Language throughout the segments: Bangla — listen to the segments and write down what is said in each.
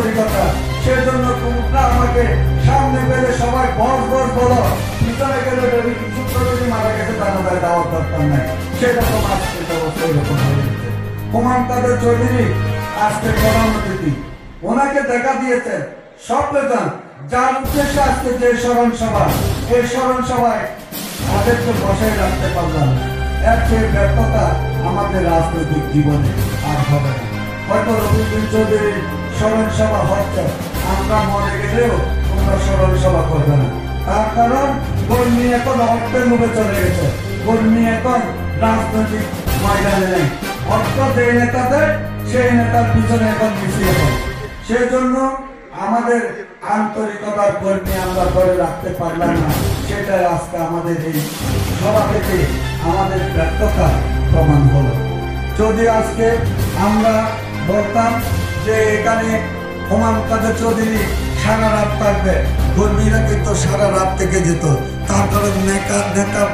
আন্তরিকতা। সেজন্য তোমরা আমাকে সামনে পেলে সবাই বস বস বলো, পিছনে গেলে যদি মারা গেছে তাদের দাওয়াত দরকার নাই। সেরকম আজকের ব্যবস্থা এরকম হয়ে গেছে। হুমায়ুন কাদের চৌধুরী আজকে প্রধান অতিথি, ওনাকে দেখা দিয়েছেন সপ্রধান, যার উদ্দেশ্যে আজকে যে স্মরণ সভা, এই স্মরণ সভায় তাদেরকে বসায় রাখতে পারলাম। এর চেয়ে ব্যর্থতা আমাদের রাজনৈতিক জীবনে আর হবে না। হয়তো রবীন্দ্র চৌধুরীর স্মরণ সভা হচ্ছে, আমরা মরে গেলেও তোমরা স্মরণ সভা করবে না। তার কারণ কর্মী এখন অর্থের মুখে চলে গেছে, কর্মী এখন রাজনৈতিক ময়দানে নেই। অর্থ যে নেতাদের, সেই নেতার পিছনে এখন পিছিয়ে পড়ে। সেজন্য আমাদের আন্তরিকতার কর্মী আমরা ধরে রাখতে পারলাম না। সেটাই আজকে আমাদের এই সভা থেকে আমাদের ব্যর্থতা প্রমাণ হলো। যদি আজকে আমরা বলতাম যে এখানে হুমায়ুন কাদের চৌধুরী সারা রাত থাকবে, কর্মীরা কিন্তু সারা রাত থেকে যেত। তার কারণ নেতার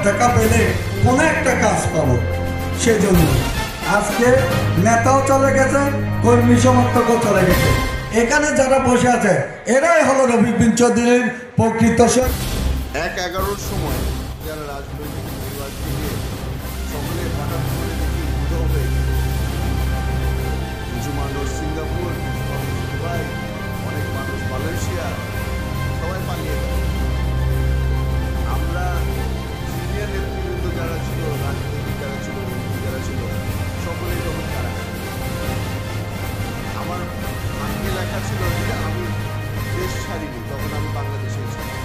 দেখা পেলে কোনো একটা কাজ পাবো। সেজন্য আজকে নেতাও চলে গেছে, কর্মী সমর্থকও চলে গেছে। এখানে যারা বসে আছে এরাই হলো রফিক বিন চৌধুরীর প্রকৃত। 1-11-র সময় যারা রাজনৈতিক পরিবার থেকে সকলে হঠাৎ করে দেখি উদ্ধ হয়ে কিছু মানুষ সিঙ্গাপুর, দুবাই, অনেক মানুষ মালয়েশিয়া, সবাই পালিয়ে গেল। আমরা সিনিয়র নেতৃবৃন্দ যারা ছিল, রাজনৈতিক যারা ছিল, যারা ছিল, সকলেই তখন কারাগারে। আমার ভাগ্যে লেখা ছিল যে আমি দেশ ছাড়িনি, তখন আমি বাংলাদেশে ছিলাম।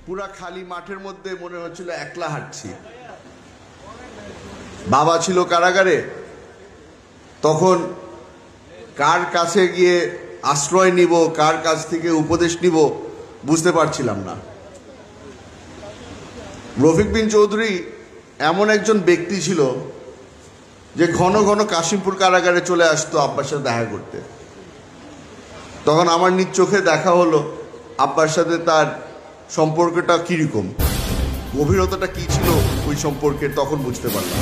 পুরা খালি মাঠের মধ্যে মনে হচ্ছিল একলা হাঁটছি। বাবা ছিল কারাগারে, তখন কার কাছে গিয়ে আশ্রয় নিব, কার কাছ থেকে উপদেশ নিব বুঝতে পারছিলাম না। রফিক বিন চৌধুরী এমন একজন ব্যক্তি ছিল যে ঘন ঘন কাশিমপুর কারাগারে চলে আসতো আব্বার সাথে দেখা করতে। তখন আমার নিজ চোখে দেখা হলো আব্বার সাথে তার সম্পর্কটা কিরকম, গভীরতাটা কি ছিল ওই সম্পর্কের, তখন বুঝতে পারলাম।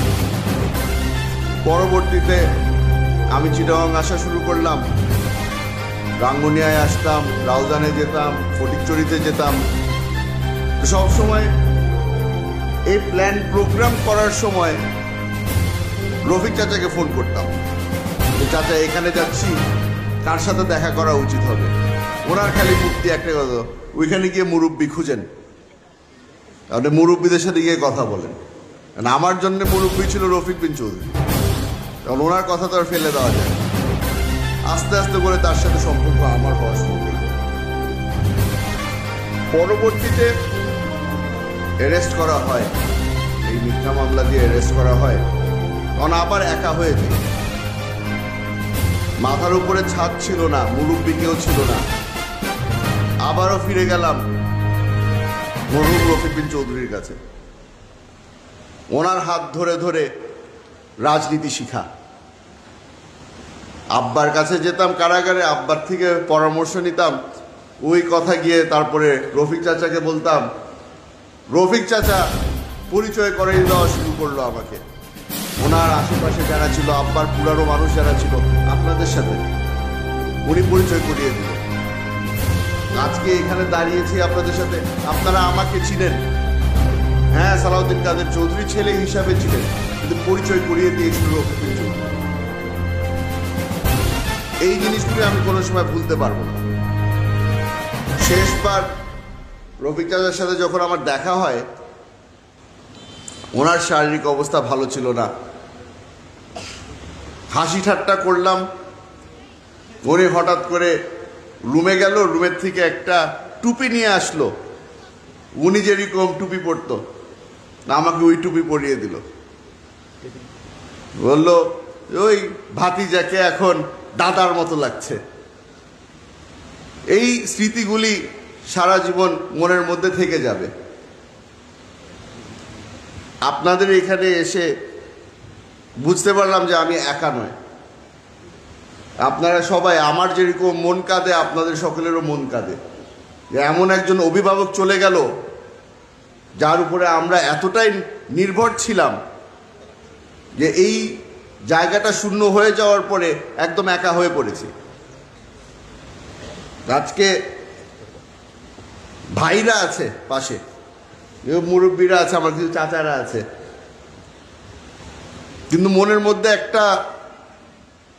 পরবর্তীতে আমি চিটাগাং আসা শুরু করলাম, রাঙ্গুনিয়ায় আসতাম, রাউজানে যেতাম, ফটিকছড়িতে যেতাম। সব সময় এই প্ল্যান প্রোগ্রাম করার সময় রফিক চাচাকে ফোন করতাম যে চাচা এখানে যাচ্ছি, কার সাথে দেখা করা উচিত হবে। ওনার খালি মুক্তি একটা কথা, ওইখানে গিয়ে মুরব্বী খুঁজেন, আপনি মুরব্বীদের সাথে গিয়ে কথা বলেন। আমার জন্য মুরব্বী ছিল রফিক বিন চৌধুরী, কারণ ওনার কথা তো আর ফেলে দেওয়া যায়। আস্তে আস্তে করে তার সাথে সম্পর্ক আমার হওয়া শুরু করল। পরবর্তীতে অ্যারেস্ট করা হয়, এই মিথ্যা মামলা দিয়ে অ্যারেস্ট করা হয়, তখন আবার একা হয়ে যায়। মাথার উপরে ছাদ ছিল না, মুরব্বী কেউ ছিল না। আবারও ফিরে গেলাম মরহুম রফিক বিন চৌধুরীর কাছে। ওনার হাত ধরে ধরে রাজনীতি শিখা। আব্বার কাছে যেতাম কারাগারে, আব্বার থেকে পরামর্শ নিতাম, ওই কথা গিয়ে তারপরে রফিক চাচাকে বলতাম। রফিক চাচা পরিচয় করিয়ে দেওয়া শুরু করলো আমাকে। ওনার আশেপাশে যারা ছিল, আব্বার পুরানো মানুষ যারা ছিল, আপনাদের সাথে উনি পরিচয় করিয়ে দিল। আজকে এখানে দাঁড়িয়েছি আপনাদের সাথে, আপনারা আমাকে চিনেন। হ্যাঁ, সালাউদ্দিন কাদের চৌধুরী ছেলে হিসাবে ছিলেন, কিন্তু পরিচয় করিয়ে দিয়েছিল রফিক বিন চৌধুরী। এই জিনিসগুলি আমি কোনো সময় ভুলতে পারবো না। শেষবার রফিক চাচার সাথে যখন আমার দেখা হয়, ওনার শারীরিক অবস্থা ভালো ছিল না। হাসি ঠাট্টা করলাম, উনি হঠাৎ করে রুমে গেল, রুমের থেকে একটা টুপি নিয়ে আসলো। উনি যেরকম টুপি পরতো, আমাকে ওই টুপি পরিয়ে দিল। বললো ওই ভাতিজাকে এখন দাদার মতো লাগছে। এই স্মৃতিগুলি সারা জীবন মনের মধ্যে থেকে যাবে। আপনাদের এখানে এসে বুঝতে পারলাম যে আমি একা নয়। আপনারা সবাই, আমার যেরকম মন কাঁদে, আপনাদের সকলেরও মন কাঁদে যে এমন একজন অভিভাবক চলে গেল যার উপরে আমরা এতটাই নির্ভর ছিলাম যে এই জায়গাটা শূন্য হয়ে যাওয়ার পরে একদম একা হয়ে পড়েছি। আজকে ভাইরা আছে পাশে, মুরব্বীরা আছে, আমার কিছু চাচারা আছে, কিন্তু মনের মধ্যে একটা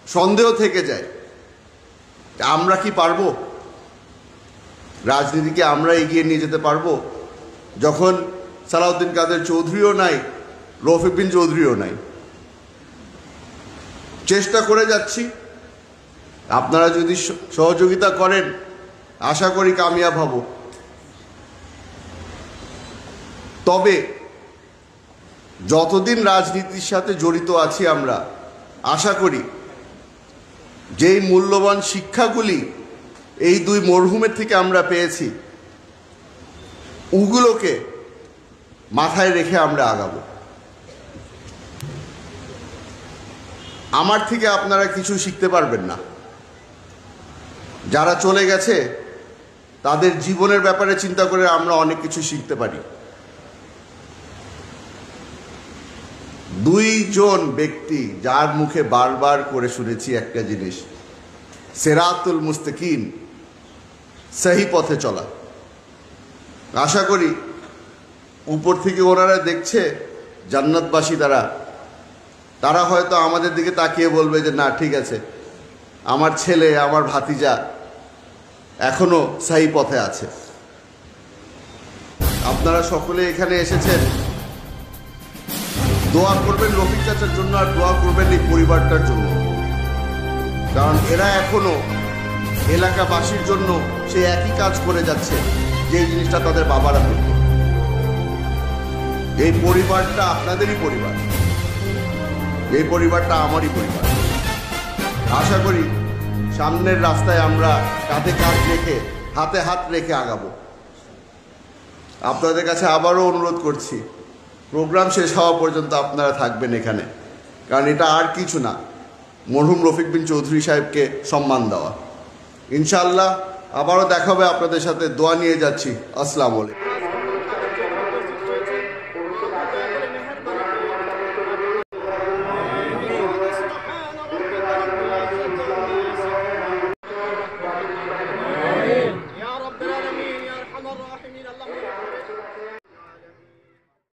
সন্দেহ থেকে যায়, আমরা কি পারবো? রাজনীতিকে আমরা এগিয়ে নিয়ে যেতে পারবো যখন সালাউদ্দিন কাদের চৌধুরীও নাই, রফিক বিন চৌধুরীও নাই? চেষ্টা করে যাচ্ছি, আপনারা যদি সহযোগিতা করেন আশা করি কামিয়াব হব। তবে যতদিন রাজনীতির সাথে জড়িত আছি আমরা, আশা করি যেই মূল্যবান শিক্ষাগুলি এই দুই মরহুমের থেকে আমরা পেয়েছি ওগুলোকে মাথায় রেখে আমরা আগাবো। আমার থেকে আপনারা কিছু শিখতে পারবেন না, যারা চলে গেছে তাদের জীবনের ব্যাপারে চিন্তা করে আমরা অনেক কিছু শিখতে পারি। দুইজন ব্যক্তি যার মুখে বারবার করে শুনেছি একটা জিনিস, সিরাতুল মুস্তাকিম, সহি পথে চলা। আশা করি উপর থেকে ওনারা দেখছে জান্নাতবাসী, তারা হয়তো আমাদের দিকে তাকিয়ে বলবে যে না ঠিক আছে, আমার ছেলে আমার ভাতিজা এখনো সহি পথে আছে। আপনারা সকলে এখানে এসেছেন, দোয়া করবেন রফিক চাচার জন্য, আর দোয়া করবেন এই পরিবারটার জন্য, কারণ এরা এখনো এলাকাবাসীর জন্য সেই একই কাজ করে যাচ্ছে যে জিনিসটা তাদের বাবারা করত। এই পরিবারটা আপনাদেরই পরিবার, এই পরিবারটা আমারই পরিবার। আশা করি সামনের রাস্তায় আমরা কাঁধে কাঁধ রেখে হাতে হাত রেখে আগাবো। আপনাদের কাছে আবারও অনুরোধ করছি, প্রোগ্রাম শেষ হওয়া পর্যন্ত আপনারা থাকবেন এখানে, কারণ এটা আর কিছু না, মরহুম রফিক বিন চৌধুরী সাহেবকে সম্মান দেওয়া। ইনশাআল্লাহ আবারও দেখা হবে আপনাদের সাথে। দোয়া নিয়ে যাচ্ছি। আসসালামু আলাইকুম।